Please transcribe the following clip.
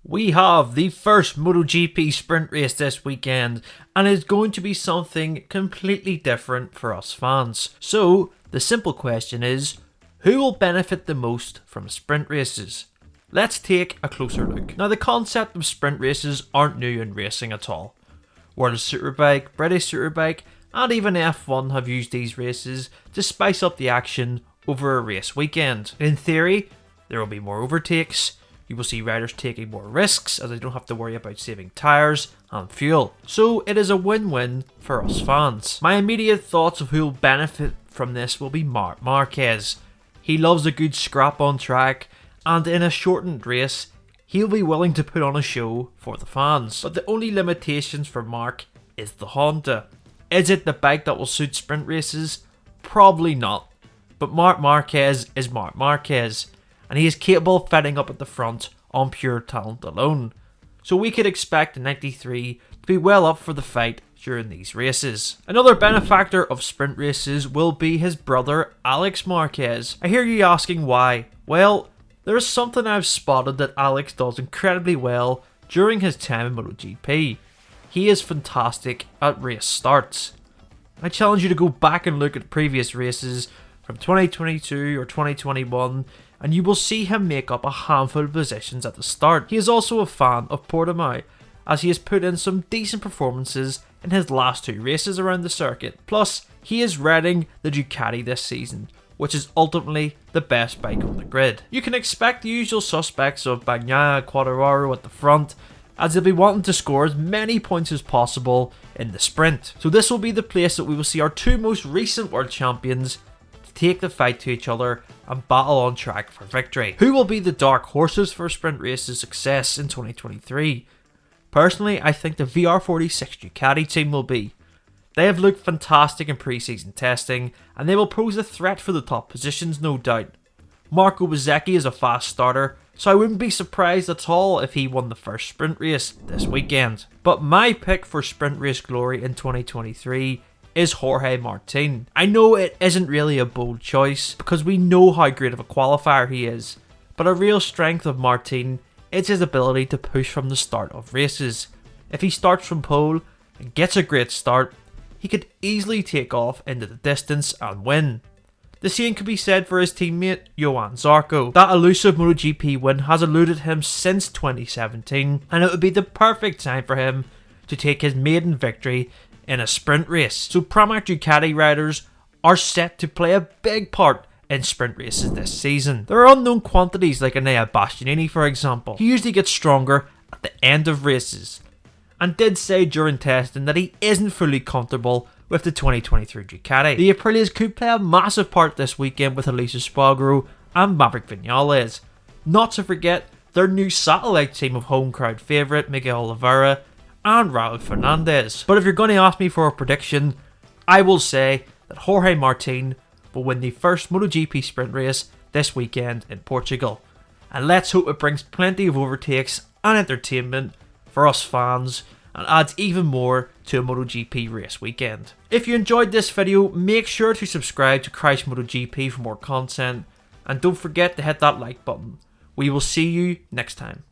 We have the first MotoGP Sprint Race this weekend, and it's going to be something completely different for us fans. So, the simple question is, who will benefit the most from sprint races? Let's take a closer look. Now, the concept of sprint races aren't new in racing at all. World Superbike, British Superbike, and even F1 have used these races to spice up the action over a race weekend. In theory, there will be more overtakes. You will see riders taking more risks as they don't have to worry about saving tyres and fuel. So it is a win-win for us fans. My immediate thoughts of who will benefit from this will be Marc Marquez. He loves a good scrap on track, and in a shortened race, he'll be willing to put on a show for the fans. But the only limitations for Marc is the Honda. Is it the bike that will suit sprint races? Probably not. But Marc Marquez is Marc Marquez, and he is capable of fetting up at the front on pure talent alone. So we could expect the 93 to be well up for the fight during these races. Another benefactor of sprint races will be his brother Alex Marquez. I hear you asking why. Well, there is something I've spotted that Alex does incredibly well during his time in MotoGP. He is fantastic at race starts. I challenge you to go back and look at previous races from 2022 or 2021, and you will see him make up a handful of positions at the start. He is also a fan of Portimao, as he has put in some decent performances in his last two races around the circuit. Plus, he is riding the Ducati this season, which is ultimately the best bike on the grid. You can expect the usual suspects of Bagnaia and Quartararo at the front, as they'll be wanting to score as many points as possible in the sprint. So this will be the place that we will see our two most recent world champions take the fight to each other and battle on track for victory. Who will be the dark horses for sprint races success in 2023? Personally, I think the VR46 Ducati team will be. They have looked fantastic in pre-season testing, and they will pose a threat for the top positions, no doubt. Marc WorldSBK is a fast starter, so I wouldn't be surprised at all if he won the first sprint race this weekend. But my pick for sprint race glory in 2023 is Jorge Martin. I know it isn't really a bold choice because we know how great of a qualifier he is, but a real strength of Martin is his ability to push from the start of races. If he starts from pole and gets a great start, he could easily take off into the distance and win. The same could be said for his teammate Johan Zarco. That elusive MotoGP win has eluded him since 2017, and it would be the perfect time for him to take his maiden victory in a sprint race. So Pramac Ducati riders are set to play a big part in sprint races this season. There are unknown quantities like Enea Bastianini, for example. He usually gets stronger at the end of races, and did say during testing that he isn't fully comfortable with the 2023 Ducati. The Aprilias could play a massive part this weekend with Elisa Spargaro and Maverick Vinales. Not to forget their new satellite team of home crowd favourite Miguel Oliveira and Raul Fernandez. But if you're going to ask me for a prediction, I will say that Jorge Martin will win the first MotoGP sprint race this weekend in Portugal. And let's hope it brings plenty of overtakes and entertainment for us fans and adds even more to a MotoGP race weekend. If you enjoyed this video, make sure to subscribe to Christ MotoGP for more content, and don't forget to hit that like button. We will see you next time.